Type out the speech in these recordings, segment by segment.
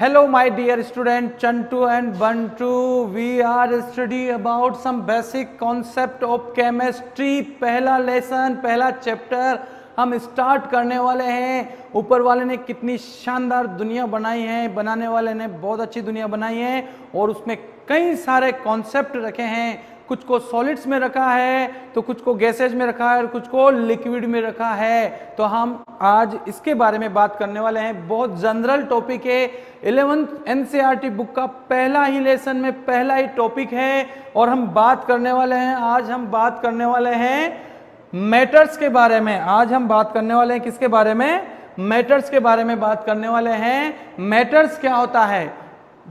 Hello my dear student Chantu and Bantu, we are study about some basic concept of chemistry। पहला lesson, पहला chapter हम start करने वाले हैं। ऊपर वाले ने कितनी शानदार दुनिया बनाई है, बनाने वाले ने बहुत अच्छी दुनिया बनाई है और उसमें कई सारे कॉन्सेप्ट रखे हैं। कुछ को सॉलिड्स में रखा है तो कुछ को गैसेज में रखा है और कुछ को लिक्विड में रखा है। तो हम आज इसके बारे में बात करने वाले हैं। बहुत जनरल टॉपिक है, 11th एनसीईआरटी बुक का पहला ही लेसन में पहला ही टॉपिक है और हम बात करने वाले हैं, आज हम बात करने वाले हैं मैटर्स के बारे में। आज हम बात करने वाले हैं किसके बारे में? मैटर्स के बारे में बात करने वाले हैं। मैटर्स क्या होता है?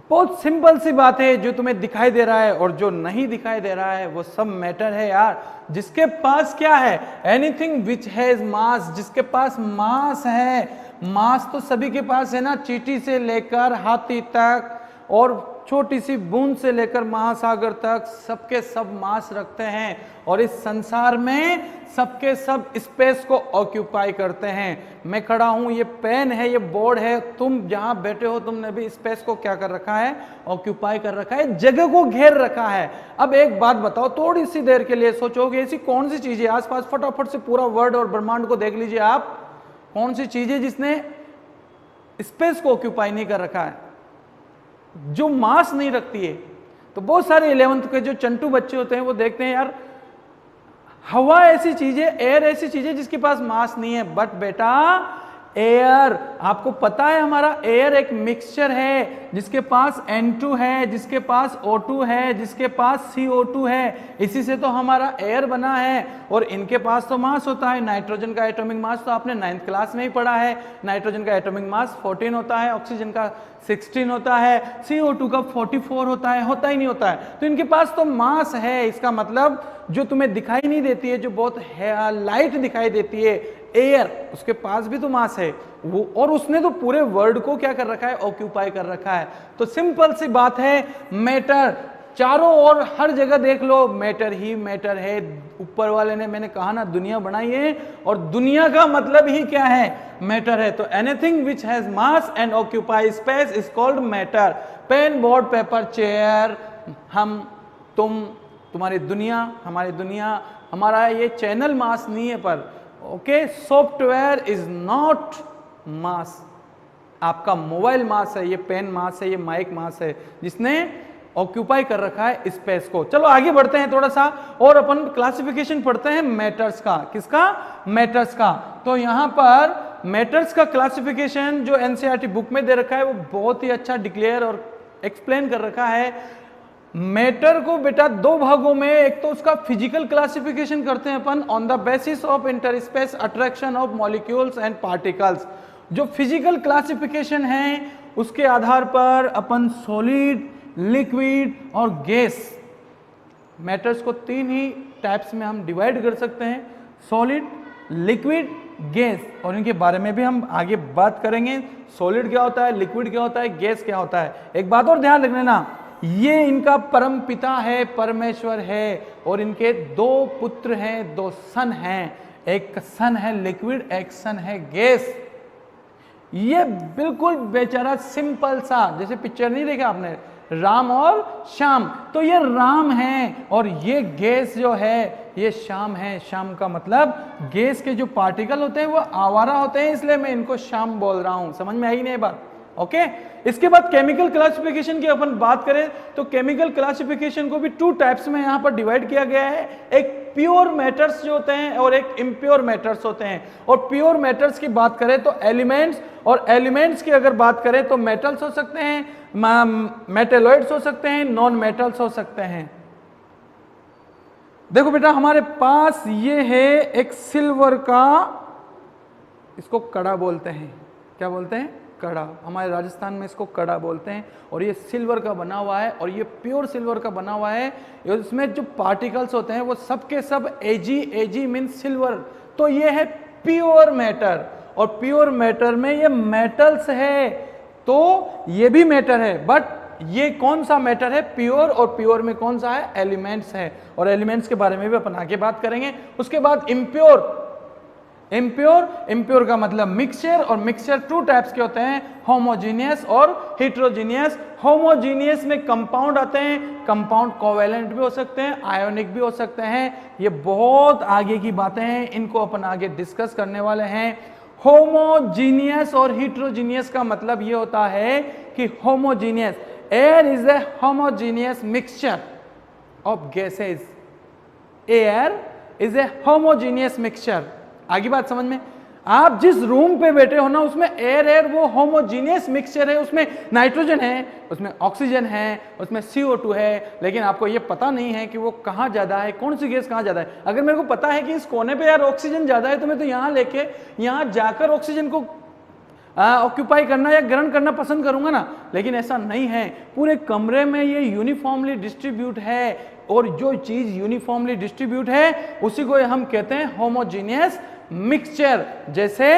बहुत सिंपल सी बात है, जो तुम्हें दिखाई दे रहा है और जो नहीं दिखाई दे रहा है वो सब मैटर है यार। जिसके पास क्या है? एनीथिंग विच हैज मास, जिसके पास मास है। मास तो सभी के पास है ना, चींटी से लेकर हाथी तक और छोटी सी बूंद से लेकर महासागर तक सबके सब मास रखते हैं और इस संसार में सबके सब स्पेस को ऑक्यूपाई करते हैं। मैं खड़ा हूं, ये पेन है, ये बोर्ड है, तुम जहां बैठे हो तुमने भी स्पेस को क्या कर रखा है? ऑक्यूपाई कर रखा है, जगह को घेर रखा है। अब एक बात बताओ, थोड़ी सी देर के लिए सोचोगे ऐसी कौन सी चीज है आसपास, फटाफट से पूरा वर्ल्ड और ब्रह्मांड को देख लीजिए आप, कौन सी चीज है जिसने स्पेस को ऑक्यूपाई नहीं कर रखा है, जो मास नहीं रखती है? तो बहुत सारे 11th के जो चंटू बच्चे होते हैं वो देखते हैं यार, हवा ऐसी चीज है, एयर ऐसी चीज है जिसके पास मास नहीं है। बट बेटा एयर, आपको पता है हमारा एयर एक मिक्सचर है, जिसके पास N2 है, जिसके पास O2 है, जिसके पास CO2 है, इसी से तो हमारा एयर बना है। और इनके पास तो मास होता है। नाइट्रोजन का एटॉमिक मास तो आपने 9th क्लास में ही पढ़ा है। नाइट्रोजन का एटॉमिक मास 14 होता है, ऑक्सीजन का 16 होता है, CO2 का 44 होता है, होता ही नहीं होता है। तो इनके पास तो मास है। इसका मतलब जो तुम्हें दिखाई नहीं देती है, जो बहुत लाइट दिखाई देती है, एयर, उसके पास भी तो मास है वो, और उसने तो पूरे वर्ल्ड को क्या कर रखा है? ऑक्यूपाई कर रखा है। तो सिंपल सी बात है, मैटर चारों ओर हर जगह देख लो, मैटर ही मैटर है। ऊपर वाले ने, मैंने कहा ना, दुनिया बनाई है और दुनिया का मतलब ही क्या है? मैटर है। तो anything which has mass and occupy space is called matter. Pen, board, paper, chair, हम, तुम, तुम्हारी दुनिया, हमारी दुनिया, हमारा ये चैनल मास नहीं है पर ओके, सॉफ्टवेयर इज नॉट मास। आपका मोबाइल मास है, ये पेन मास है, ये माइक मास है, जिसने ऑक्यूपाई कर रखा है स्पेस को। चलो आगे बढ़ते हैं थोड़ा सा और अपन क्लासिफिकेशन पढ़ते हैं मैटर्स का। किसका? मैटर्स का। तो यहां पर मैटर्स का क्लासिफिकेशन जो एनसीईआरटी बुक में दे रखा है वो बहुत ही अच्छा डिक्लेयर और एक्सप्लेन कर रखा है। मैटर को बेटा दो भागों में, एक तो उसका फिजिकल क्लासिफिकेशन करते हैं अपन on the basis of interspace attraction of molecules and particles. जो फिजिकल क्लासिफिकेशन है उसके आधार पर अपन सॉलिड, लिक्विड और गैस, मैटर्स को तीन ही टाइप्स में हम डिवाइड कर सकते हैं, सॉलिड, लिक्विड, गैस। और इनके बारे में भी हम आगे बात करेंगे। सॉलिड क्या होता है, लिक्विड क्या होता है, गैस क्या होता है। एक बात और ध्यान रखना ना, ये इनका परम पिता है, परमेश्वर है, और इनके दो पुत्र हैं, दो सन हैं। एक सन है लिक्विड, एक सन है गैस। ये बिल्कुल बेचारा सिंपल सा, जैसे पिक्चर नहीं देखा आपने, राम और श्याम, तो ये राम है और ये गैस जो है ये श्याम है। श्याम का मतलब गैस के जो पार्टिकल होते हैं वो आवारा होते हैं, इसलिए मैं इनको श्याम बोल रहा हूं। समझ में आई नहीं बात? ओके। इसके बाद केमिकल क्लासिफिकेशन की अपन बात करें तो केमिकल क्लासिफिकेशन को भी टू टाइप्स में यहां पर डिवाइड किया गया है। एक प्योर मैटर्स जो होते हैं और एक इम्प्योर मैटर्स होते हैं। और प्योर मैटर्स की बात करें तो एलिमेंट्स, और एलिमेंट्स की अगर बात करें तो मेटल्स हो सकते हैं, मेटेलॉइड्स हो सकते हैं, नॉन मेटल्स हो सकते हैं। देखो बेटा, हमारे पास ये है एक सिल्वर का, इसको कड़ा बोलते हैं। क्या बोलते हैं? कड़ा। हमारे राजस्थान में इसको कड़ा बोलते हैं। और ये सिल्वर का बना हुआ है और ये प्योर सिल्वर का बना हुआ है। इसमें जो पार्टिकल्स होते हैं वो सब के सब एजी मीन्स सिल्वर। तो ये है प्योर मैटर, और प्योर मैटर में ये मेटल्स है, तो ये भी मैटर है। बट ये कौन सा मैटर है? प्योर। और प्योर में कौन सा है? एलिमेंट्स है। और एलिमेंट्स के बारे में भी अपन आगे बात करेंगे। उसके बाद इम्प्योर, इम्प्योर, इम्प्योर का मतलब मिक्सचर, और मिक्सचर टू टाइप्स के होते हैं, होमोजीनियस और हेट्रोजीनियस। होमोजीनियस में कंपाउंड आते हैं, कंपाउंड कोवेलेंट भी हो सकते हैं, आयोनिक भी हो सकते हैं। ये बहुत आगे की बातें हैं, इनको अपन आगे डिस्कस करने वाले हैं। होमोजीनियस और हेट्रोजीनियस का मतलब ये होता है कि homogeneous, air is a homogeneous mixture of gases, air is a homogeneous mixture. आगे बात समझ में? आप जिस रूम पे बैठे हो ना, उसमें एयर वो होमोजीनियस मिक्सचर है, उसमें नाइट्रोजन है, उसमें ऑक्सीजन है, उसमें CO2 है, लेकिन आपको ये पता नहीं है कि वो कहाँ ज्यादा है, कौन सी गैस कहाँ ज्यादा है। अगर मेरे को पता है कि इस कोने पे यार ऑक्सीजन ज्यादा है, तो मैं तो यहाँ लेके यहाँ जाकर ऑक्सीजन को ऑक्यूपाई करना या ग्रहण करना पसंद करूंगा ना, लेकिन ऐसा नहीं है। पूरे कमरे में ये यूनिफॉर्मली डिस्ट्रीब्यूट है, और जो चीज यूनिफॉर्मली डिस्ट्रीब्यूट है उसी को हम कहते हैं होमोजीनियस मिक्सचर। जैसे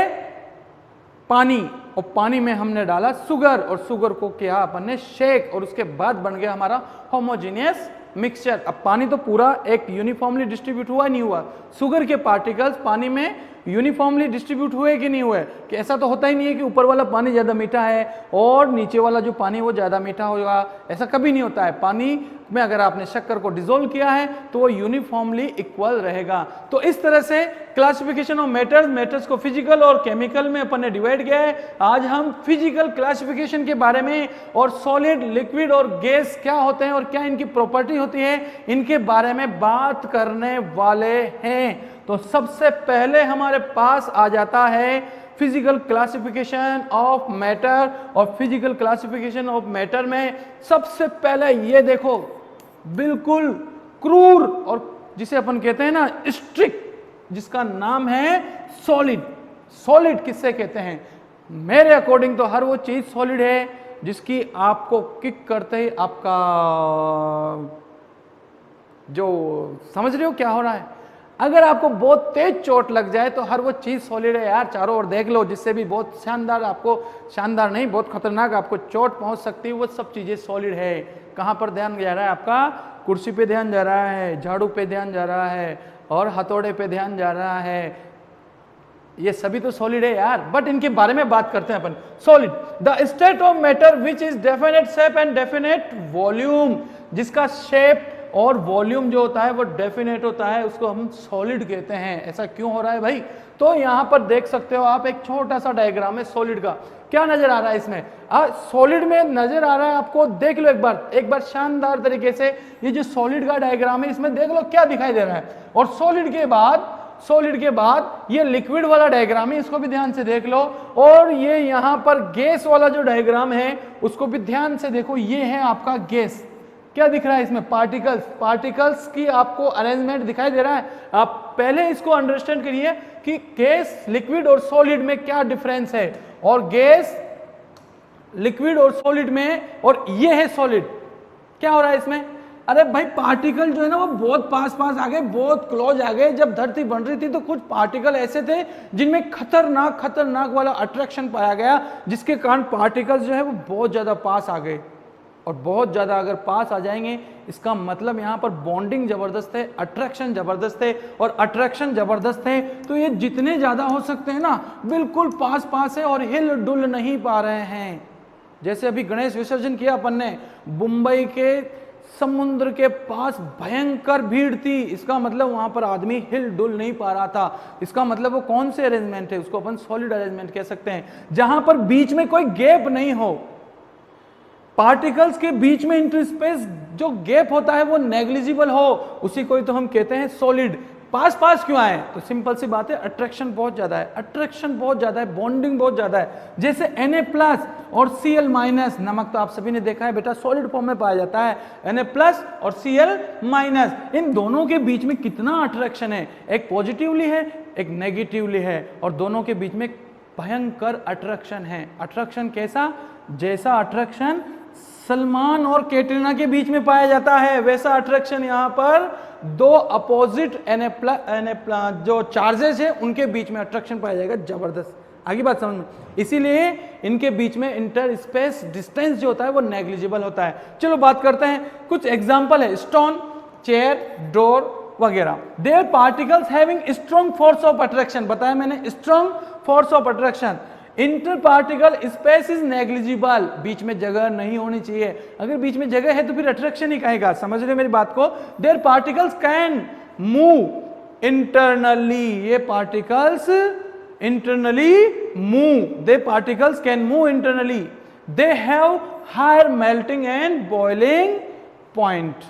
पानी, और पानी में हमने डाला शुगर, और शुगर को किया अपन ने शेक, और उसके बाद बन गया हमारा होमोजीनियस मिक्सचर। अब पानी तो पूरा एक यूनिफॉर्मली डिस्ट्रीब्यूट हुआ नहीं हुआ, शुगर के पार्टिकल्स पानी में यूनिफॉर्मली डिस्ट्रीब्यूट हुए कि नहीं हुए? कि ऐसा तो होता ही नहीं है कि ऊपर वाला पानी ज्यादा मीठा है और नीचे वाला जो पानी वो ज्यादा मीठा होगा, ऐसा कभी नहीं होता है। पानी में अगर आपने शक्कर को डिसोल्व किया है तो वो यूनिफॉर्मली इक्वल रहेगा। तो इस तरह से क्लासिफिकेशन ऑफ मैटर्स, मैटर्स को फिजिकल और केमिकल में अपन ने डिवाइड किया है। आज हम फिजिकल क्लासिफिकेशन के बारे में, और सॉलिड, लिक्विड और गैस क्या होते हैं और क्या इनकी प्रॉपर्टी होती है, इनके बारे में बात करने वाले हैं। तो सबसे पहले हमारे पास आ जाता है फिजिकल क्लासिफिकेशन ऑफ मैटर, और फिजिकल क्लासिफिकेशन ऑफ मैटर में सबसे पहले ये देखो, बिल्कुल क्रूर और जिसे अपन कहते हैं ना स्ट्रिक्ट, जिसका नाम है सॉलिड। सॉलिड किससे कहते हैं? मेरे अकॉर्डिंग तो हर वो चीज सॉलिड है जिसकी आपको किक करते ही आपका, जो समझ रहे हो क्या हो रहा है, अगर आपको बहुत तेज चोट लग जाए तो हर वो चीज सॉलिड है यार। चारों ओर देख लो, जिससे भी बहुत शानदार, आपको शानदार नहीं, बहुत खतरनाक आपको चोट पहुंच सकती है, वो सब चीजें सॉलिड है। कहां पर ध्यान जा रहा है आपका? कुर्सी पे ध्यान जा रहा है, झाड़ू पे ध्यान जा रहा है, और हथौड़े पे ध्यान जा रहा है। ये सभी तो सॉलिड है यार, बट इनके बारे में बात करते हैं अपन। Solid, the state of matter which is definite shape and definite volume, जिसका शेप और वॉल्यूम जो होता है वो डेफिनेट होता है, उसको हम सॉलिड कहते हैं। ऐसा क्यों हो रहा है भाई? तो यहां पर देख सकते हो आप, एक छोटा सा डायग्राम है सॉलिड का। क्या नजर आ रहा है इसमें? सॉलिड में नजर आ रहा है आपको, देख लो एक बार शानदार तरीके से। ये जो सॉलिड का डायग्राम है, इसमें देख लो क्या दिखाई दे रहा है। और सॉलिड के बाद ये लिक्विड वाला डायग्राम है, इसको भी ध्यान से देख लो। और ये यहां पर गैस वाला जो डायग्राम है उसको भी ध्यान से देखो। ये है आपका गैस। क्या दिख रहा है इसमें? पार्टिकल्स। पार्टिकल्स की आपको अरेंजमेंट दिखाई दे रहा है। आप पहले इसको अंडरस्टैंड करिए कि गैस, लिक्विड और सॉलिड में क्या डिफरेंस है, और गैस, लिक्विड और सॉलिड में, और ये है सॉलिड। क्या हो रहा है इसमें? अरे भाई पार्टिकल जो है ना वो बहुत पास आ गए, बहुत क्लोज आ गए। जब धरती बन रही थी तो कुछ पार्टिकल ऐसे थे जिनमें खतरनाक वाला अट्रैक्शन पाया गया, जिसके कारण पार्टिकल्स जो है वो बहुत ज्यादा पास आ गए। और बहुत ज्यादा अगर पास आ जाएंगे, इसका मतलब यहाँ पर बॉन्डिंग जबरदस्त है, अट्रैक्शन जबरदस्त है। और अट्रैक्शन जबरदस्त है तो ये जितने ज्यादा हो सकते हैं ना, बिल्कुल पास है और हिल डुल नहीं पा रहे हैं। जैसे अभी गणेश विसर्जन किया अपन ने, मुंबई के समुद्र के पास भयंकर भीड़ थी, इसका मतलब वहां पर आदमी हिल डुल नहीं पा रहा था। इसका मतलब वो कौन से अरेंजमेंट है? उसको अपन सॉलिड अरेंजमेंट कह सकते हैं, जहां पर बीच में कोई गैप नहीं हो। पार्टिकल्स के बीच में इंटरस्पेस जो गैप होता है वो नेग्लिजिबल हो, उसी को ही तो हम कहते हैं सॉलिड। पास क्यों आए? तो सिंपल सी बात है, अट्रैक्शन बहुत ज्यादा है, बॉन्डिंग बहुत ज्यादा है। जैसे Na+ और Cl-, नमक तो आप सभी ने देखा है बेटा सॉलिड फॉर्म में पाया जाता है। Na+ और Cl-, इन दोनों के बीच में कितना अट्रैक्शन है, एक पॉजिटिवली है, एक नेगेटिवली है, और दोनों के बीच में भयंकर अट्रैक्शन है। अट्रैक्शन कैसा? जैसा अट्रैक्शन सलमान और कैटरीना के बीच में पाया जाता है, वैसा अट्रैक्शन यहाँ पर दो अपोजिट Na+ जो चार्जेस है उनके बीच में अट्रैक्शन पाया जाएगा, जबरदस्त। आगे बात समझ में? इसीलिए इनके बीच में इंटर स्पेस डिस्टेंस जो होता है वो नेग्लिजिबल होता है। चलो बात करते हैं, कुछ एग्जांपल है। स्टोन, चेयर, डोर, वगैरह। Their particles having strong force of attraction, बताया मैंने strong force of attraction. Interparticle space is negligible, बीच में जगह नहीं होनी चाहिए, अगर बीच में जगह है तो फिर अट्रैक्शन ही कहेगा, समझ रहे मेरी बात को। There particles can move internally, ये particles internally move, they particles can move internally, they have higher melting and boiling point।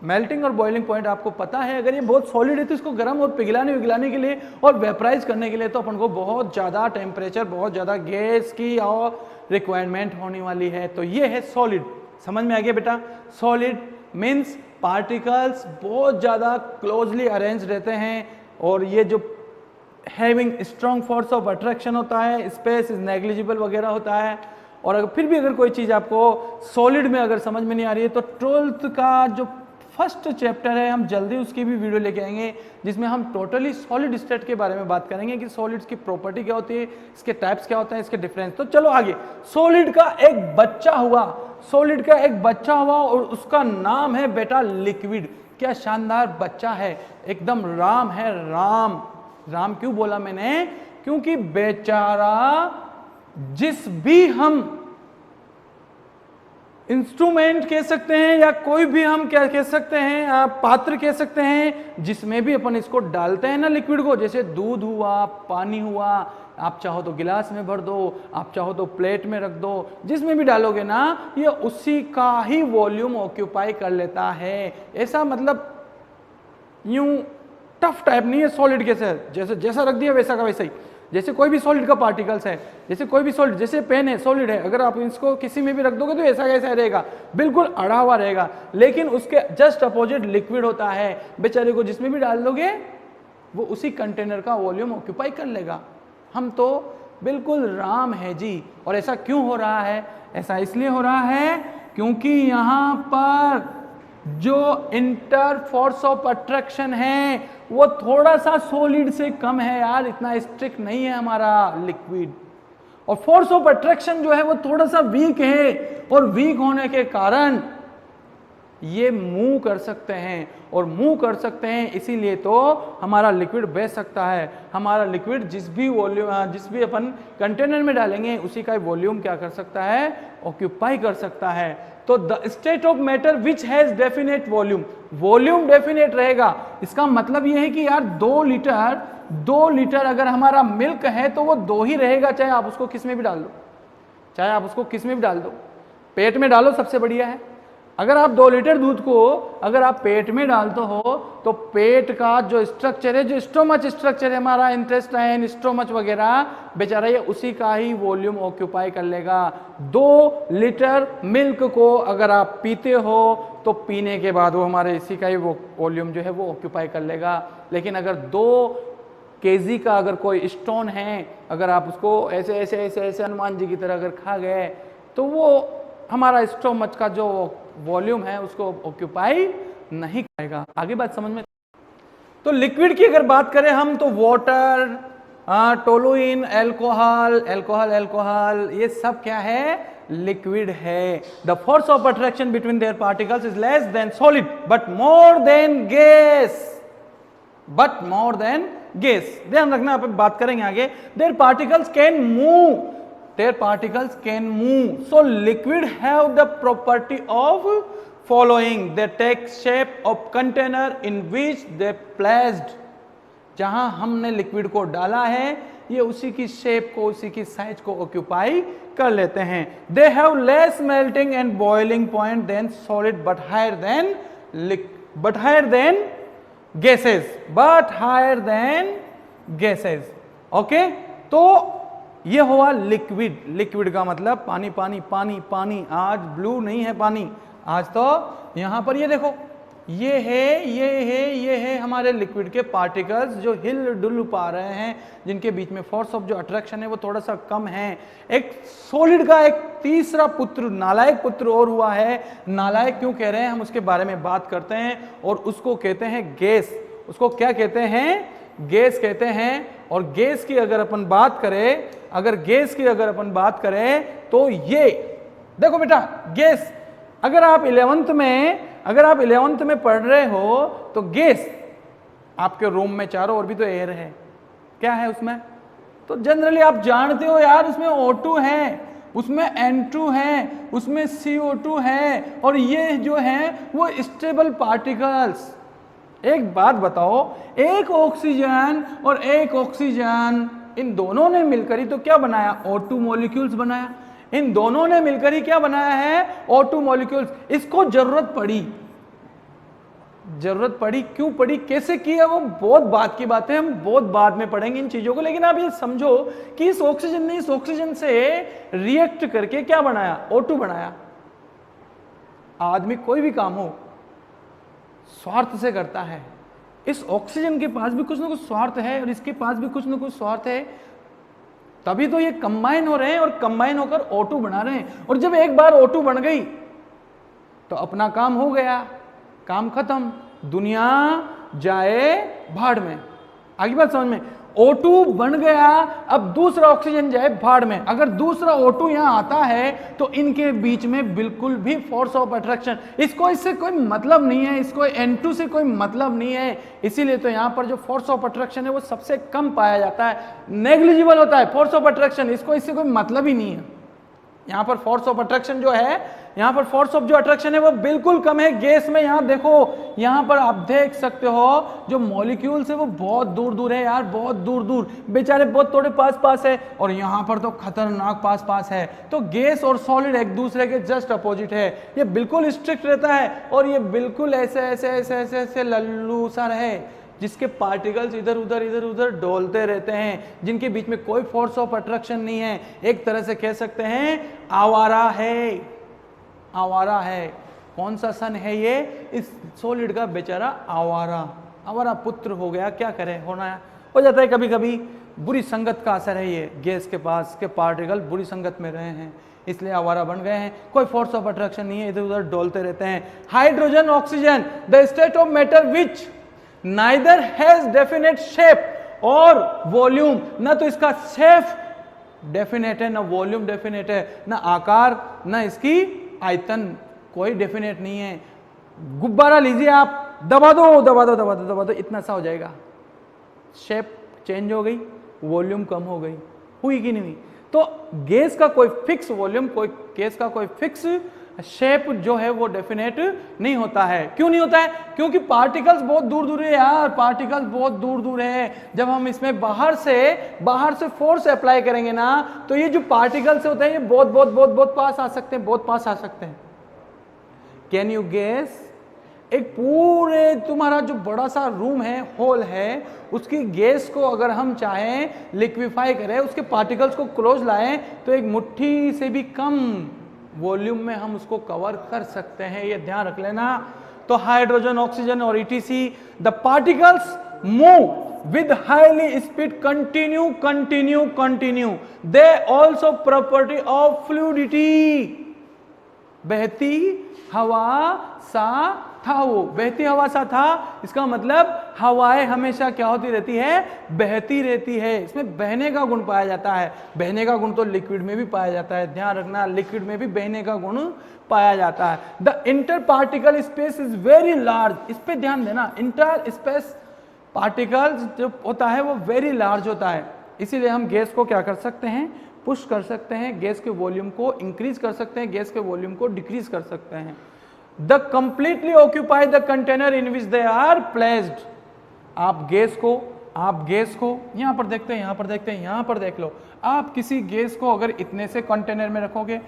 Melting और बॉइलिंग पॉइंट आपको पता है, अगर ये बहुत सॉलिड है तो इसको गर्म और पिघलाने के लिए और वेपराइज करने के लिए तो अपन को बहुत ज़्यादा टेम्परेचर, बहुत ज़्यादा गैस की और रिक्वायरमेंट होने वाली है। तो ये है सॉलिड, समझ में आ गया बेटा। सॉलिड मीन्स पार्टिकल्स बहुत ज़्यादा क्लोजली अरेंज रहते हैं और ये जो having strong force of attraction होता है, स्पेस इज नेग्लिजिबल वगैरह होता है। और अगर फिर भी अगर कोई चीज़ आपको सॉलिड में अगर समझ में नहीं आ रही है तो 12th का जो फर्स्ट चैप्टर है हम जल्दी उसकी भी वीडियो लेके आएंगे, जिसमें हम टोटली सॉलिड स्टेट के बारे में बात करेंगे कि सॉलिड्स की प्रॉपर्टी क्या होती है, इसके टाइप्स क्या होते हैं, इसके डिफरेंस। तो चलो आगे। सॉलिड का एक बच्चा हुआ, सॉलिड का एक बच्चा हुआ और उसका नाम है बेटा लिक्विड। क्या शानदार बच्चा है, एकदम राम है, राम। राम क्यों बोला मैंने, क्योंकि बेचारा जिस भी हम इंस्ट्रूमेंट कह सकते हैं या कोई भी हम क्या कह सकते हैं, आप पात्र कह सकते हैं, जिसमें भी अपन इसको डालते हैं ना लिक्विड को, जैसे दूध हुआ, पानी हुआ, आप चाहो तो गिलास में भर दो, आप चाहो तो प्लेट में रख दो, जिसमें भी डालोगे ना ये उसी का ही वॉल्यूम ऑक्यूपाई कर लेता है। ऐसा मतलब यूं टफ टाइप नहीं है सॉलिड के से, जैसे जैसा रख दिया वैसा का वैसा ही। जैसे कोई भी सॉलिड का पार्टिकल्स है, जैसे कोई भी सॉलिड, जैसे पेन है सॉलिड है, अगर आप इसको किसी में भी रख दोगे तो ऐसा कैसा रहेगा, बिल्कुल अड़ा हुआ रहेगा। लेकिन उसके जस्ट अपोजिट लिक्विड होता है, बेचारे को जिसमें भी डाल दोगे वो उसी कंटेनर का वॉल्यूम ऑक्यूपाई कर लेगा। हम तो बिल्कुल राम है जी। और ऐसा क्यों हो रहा है, ऐसा इसलिए हो रहा है क्योंकि यहाँ पर जो इंटर फोर्स ऑफ अट्रैक्शन है वो थोड़ा सा सॉलिड से कम है यार, इतना स्ट्रिक्ट नहीं है हमारा लिक्विड। और फोर्स ऑफ अट्रैक्शन जो है वो थोड़ा सा वीक है, और वीक होने के कारण ये मूव कर सकते हैं, और मूव कर सकते हैं इसीलिए तो हमारा लिक्विड बह सकता है। हमारा लिक्विड जिस भी वॉल्यूम, जिस भी अपन कंटेनर में डालेंगे उसी का वॉल्यूम क्या कर सकता है, ऑक्यूपाई कर सकता है। तो the state of matter which has definite volume, volume definite रहेगा। इसका मतलब यह है कि यार 2 लीटर अगर हमारा मिल्क है तो वो 2 ही रहेगा, चाहे आप उसको किस में भी डाल दो, चाहे आप उसको किस में भी डाल दो। पेट में डालो सबसे बढ़िया है। अगर आप 2 लीटर दूध को अगर आप पेट में डालते हो तो पेट का जो स्ट्रक्चर है, जो स्टोमच स्ट्रक्चर है हमारा, इंटेस्टाइन, स्टोमच वगैरह, बेचारा ये उसी का ही वॉल्यूम ऑक्यूपाई कर लेगा। 2 लीटर मिल्क को अगर आप पीते हो तो पीने के बाद वो हमारे इसी का ही वो वॉल्यूम जो है वो ऑक्यूपाई कर लेगा। लेकिन अगर 2 केजी का अगर कोई स्टोन है, अगर आप उसको ऐसे ऐसे ऐसे ऐसे हनुमान जी की तरह अगर खा गए तो वो हमारा स्टोमच का जो वॉल्यूम है उसको ऑक्यूपाई नहीं करेगा। आगे बात समझ में। तो लिक्विड की अगर बात करें हम तो वाटर, टोलुइन, अल्कोहल, ये सब क्या है, लिक्विड है। The force of attraction between their particles is less than solid but more than gas, ध्यान रखना, आप बात करेंगे आगे। There particles can move, their particles can move, so liquid have the property of following, they take shape of container in which they placed। जहां हमने liquid को डाला है ये उसी की शेप को, उसी की साइज को ऑक्यूपाई कर लेते हैं। they have less melting and boiling point than solid but higher than gases, okay. तो ये हुआ लिक्विड। लिक्विड का मतलब पानी पानी पानी पानी। आज ब्लू नहीं है पानी, आज तो यहां पर ये देखो, ये है हमारे लिक्विड के पार्टिकल्स जो हिल डुल पा रहे हैं, जिनके बीच में फोर्स ऑफ जो अट्रैक्शन है वो थोड़ा सा कम है। एक सॉलिड का एक तीसरा पुत्र, नालायक पुत्र और हुआ है। नालायक क्यों कह रहे हैं हम उसके बारे में बात करते हैं, और उसको कहते हैं गैस। उसको क्या कहते हैं, गैस कहते हैं। और गैस की अगर अपन बात करें, तो ये देखो बेटा, गैस अगर आप 11th में अगर आप 11th में पढ़ रहे हो तो गैस, आपके रूम में चारों ओर भी तो एयर है, क्या है उसमें? तो जनरली आप जानते हो यार, उसमें O2 है, उसमें N2 है, उसमें CO2 है, और ये जो है वो स्टेबल पार्टिकल्स। एक बात बताओ, एक ऑक्सीजन और एक ऑक्सीजन, इन दोनों ने मिलकर ही तो क्या बनाया? O2 मॉलिक्यूल्स बनाया। इन दोनों ने मिलकर ही क्या बनाया है? O2 molecules. इसको जरूरत पड़ी, क्यों पड़ी, कैसे किया, वो बहुत बात की बात है, हम बहुत बाद में पढ़ेंगे इन चीजों को। लेकिन आप ये समझो कि इस ऑक्सीजन ने इस ऑक्सीजन से रिएक्ट करके क्या बनाया? O2 बनाया। आदमी कोई भी काम हो स्वार्थ से करता है। इस ऑक्सीजन के पास भी कुछ ना कुछ स्वार्थ है और इसके पास भी कुछ ना कुछ स्वार्थ है, तभी तो ये कंबाइन हो रहे हैं और कंबाइन होकर O2 बना रहे हैं। और जब एक बार O2 बन गई तो अपना काम हो गया, काम खत्म, दुनिया जाए भाड़ में। आगे बात समझ में? O2 बन गया, अब दूसरा ऑक्सीजन जाए भाड़ में। अगर दूसरा O2 यहां आता है तो इनके बीच में बिल्कुल भी फोर्स ऑफ अट्रैक्शन, इससे कोई मतलब नहीं है, इसको N2 से कोई मतलब नहीं है। इसीलिए तो यहां पर जो फोर्स ऑफ अट्रैक्शन है वो सबसे कम पाया जाता है, नेग्लिजिबल होता है फोर्स ऑफ अट्रैक्शन, इससे कोई मतलब ही नहीं है। यहां पर फोर्स ऑफ अट्रैक्शन जो है, यहां पर फोर्स ऑफ जो अट्रैक्शन है वो बिल्कुल कम है। गैस में यहां देखो, यहां पर आप देख सकते हो जो मॉलिक्यूल्स है वो बहुत दूर दूर है यार, बहुत दूर दूर, बेचारे बहुत थोड़े पास पास है, और यहां पर तो खतरनाक पास पास है। तो गैस और सॉलिड एक दूसरे के जस्ट अपोजिट है। ये बिल्कुल स्ट्रिक्ट रहता है और ये बिल्कुल ऐसे ऐसे ऐसे ऐसे ऐसे लल्लू सा है, जिसके पार्टिकल्स इधर उधर डोलते रहते हैं, जिनके बीच में कोई फोर्स ऑफ अट्रैक्शन नहीं है। एक तरह से कह सकते हैं आवारा है, आवारा है। कौन सा सन है ये? इस सॉलिड का बेचारा आवारा पुत्र हो गया। क्या करे, होना हो जाता है कभी कभी। बुरी संगत का असर है ये, गैस के पास के पार्टिकल बुरी संगत में रहे हैं इसलिए आवारा बन गए हैं। कोई फोर्स ऑफ अट्रैक्शन नहीं है, इधर उधर डोलते रहते हैं। Hydrogen oxygen, the state of matter which neither has definite shape और वॉल्यूम, ना तो इसका शेप डेफिनेट है, ना वॉल्यूम डेफिनेट है, ना आकार, ना इसकी आयतन कोई डेफिनेट नहीं है। गुब्बारा लीजिए आप, दबा दो, इतना सा हो जाएगा, शेप चेंज हो गई, वॉल्यूम कम हो गई, हुई कि नहीं हुई? तो गैस का कोई फिक्स वॉल्यूम, कोई गैस का कोई फिक्स शेप जो है वो डेफिनेट नहीं होता है। क्यों नहीं होता है? क्योंकि पार्टिकल्स बहुत दूर दूर है यार, पार्टिकल्स बहुत दूर दूर है। जब हम इसमें बाहर से फोर्स अप्लाई करेंगे ना, तो ये जो पार्टिकल्स होते हैं ये बहुत पास आ सकते हैं, बहुत पास आ सकते हैं। Can you guess? एक पूरे तुम्हारा जो बड़ा सा रूम है, हॉल है, उसकी गैस को अगर हम चाहें लिक्विफाई करें, उसके पार्टिकल्स को क्लोज लाएं, तो एक मुट्ठी से भी कम वॉल्यूम में हम उसको कवर कर सकते हैं, ये ध्यान रख लेना। तो हाइड्रोजन, ऑक्सीजन और ETC, the particles move with highly speed, continue. They also property of fluidity, बहती हवा सा था वो, बहती हवा सा था। इसका मतलब हवाएं हमेशा क्या होती रहती है? बहती रहती है। इसमें बहने का गुण पाया जाता है। बहने का गुण तो लिक्विड में भी पाया जाता है, ध्यान रखना, लिक्विड में भी बहने का गुण पाया जाता है। The inter particle space is very large, इस पे ध्यान देना, इंटर स्पेस पार्टिकल्स जो होता है वो वेरी लार्ज होता है। इसीलिए हम गैस को क्या कर सकते हैं? पुश कर सकते हैं, गैस के वॉल्यूम को इंक्रीज कर सकते हैं, गैस के वॉल्यूम को डिक्रीज कर सकते हैं। The completely occupy the container in which they are placed. आप गैस को यहां पर देखते हैं, यहां पर देख लो। आप किसी गैस को अगर इतने से कंटेनर में रखोगे,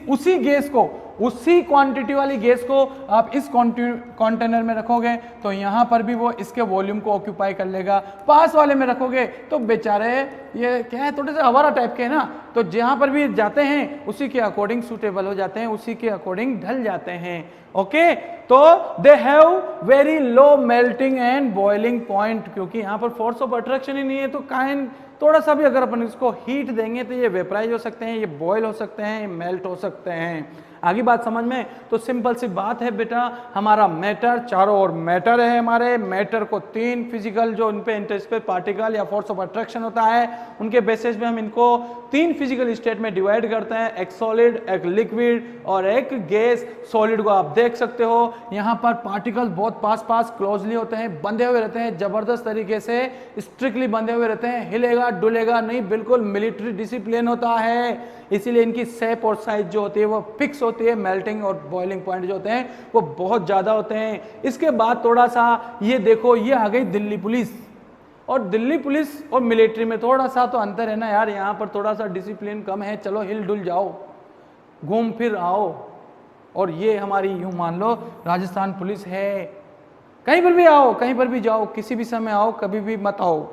उसी गैस को, उसी क्वांटिटी वाली गैस को आप इस कंटेनर में रखोगे तो यहां पर भी वो इसके वॉल्यूम को ऑक्यूपाई कर लेगा। पास वाले में रखोगे तो बेचारे ये क्या है, थोड़े से हवारा टाइप के है ना, तो जहां पर भी जाते हैं उसी के अकॉर्डिंग सूटेबल हो जाते हैं, उसी के अकॉर्डिंग ढल जाते हैं। ओके, तो they have very low melting and boiling point, क्योंकि यहां पर फोर्स ऑफ अट्रैक्शन ही नहीं है, तो काइन थोड़ा सा भी अगर अपन इसको हीट देंगे तो ये वेपराइज हो सकते हैं, ये बॉयल हो सकते हैं, ये मेल्ट हो सकते हैं। आगे बात समझ में? तो सिंपल सी बात है बेटा, हमारा मैटर, चारों ओर मैटर है, हमारे मैटर को 3 फिजिकल जो उन पे इंटरस्पेस पार्टिकल या फोर्स ऑफ अट्रैक्शन होता है उनके बेसिस पे हम इनको 3 फिजिकल स्टेट में डिवाइड करते हैं, एक सॉलिड, एक लिक्विड और एक गैस। सॉलिड को आप देख सकते हो, यहाँ पर पार्टिकल बहुत पास क्लोजली होते हैं, बंधे हुए रहते हैं, जबरदस्त तरीके से स्ट्रिक्टली बंधे हुए रहते हैं, हिलेगा डुलेगा नहीं, बिल्कुल मिलिट्री डिसिप्लिन होता है। इसीलिए इनकी शेप और साइज जो होती है वो फिक्स होती है, मेल्टिंग और बॉइलिंग पॉइंट जो होते हैं वो बहुत ज्यादा होते हैं। इसके बाद थोड़ा सा ये देखो, ये आ गई दिल्ली पुलिस, और दिल्ली पुलिस और मिलिट्री में थोड़ा सा तो अंतर है ना यार, यहाँ पर थोड़ा सा डिसिप्लिन कम है, चलो हिल डुल जाओ, घूम फिर आओ। और ये हमारी यूं मान लो राजस्थान पुलिस है, कहीं पर भी आओ, कहीं पर भी जाओ, किसी भी समय आओ, कभी भी मत आओ,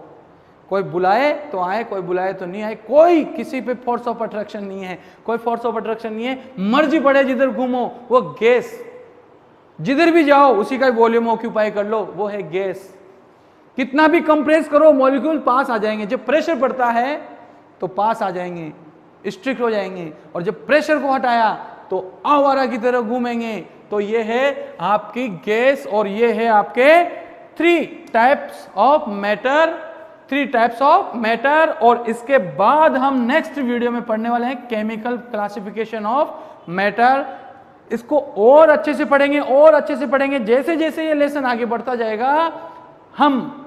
कोई बुलाए तो आए, कोई बुलाए तो नहीं आए, कोई किसी पे फोर्स ऑफ अट्रैक्शन नहीं है, कोई फोर्स ऑफ अट्रैक्शन नहीं है, मर्जी पड़े जिधर घूमो, वो गैस, जिधर भी जाओ उसी का वॉल्यूम ऑक्यूपाई कर लो, वो है गैस। कितना भी कंप्रेस करो मॉलिक्यूल पास आ जाएंगे, जब प्रेशर पड़ता है तो पास आ जाएंगे, स्ट्रिक्ट हो जाएंगे, और जब प्रेशर को हटाया तो आवारा की तरह घूमेंगे। तो ये है आपकी गैस और ये है आपके 3 types of matter, 3 types of matter. और इसके बाद हम नेक्स्ट वीडियो में पढ़ने वाले हैं केमिकल क्लासिफिकेशन ऑफ मैटर। इसको और अच्छे से पढ़ेंगे, और अच्छे से पढ़ेंगे, जैसे जैसे ये लेसन आगे बढ़ता जाएगा हम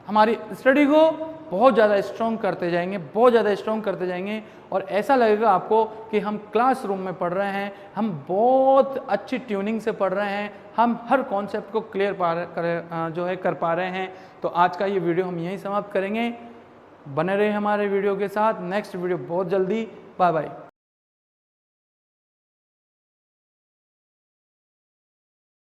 हमारी स्टडी को बहुत ज़्यादा स्ट्रॉन्ग करते जाएंगे, बहुत ज़्यादा स्ट्रॉन्ग करते जाएंगे, और ऐसा लगेगा आपको कि हम क्लासरूम में पढ़ रहे हैं, हम बहुत अच्छी ट्यूनिंग से पढ़ रहे हैं, हम हर कॉन्सेप्ट को क्लियर कर पा रहे हैं। तो आज का ये वीडियो हम यहीं समाप्त करेंगे, बने रहे हमारे वीडियो के साथ, नेक्स्ट वीडियो बहुत जल्दी, बाय बाय।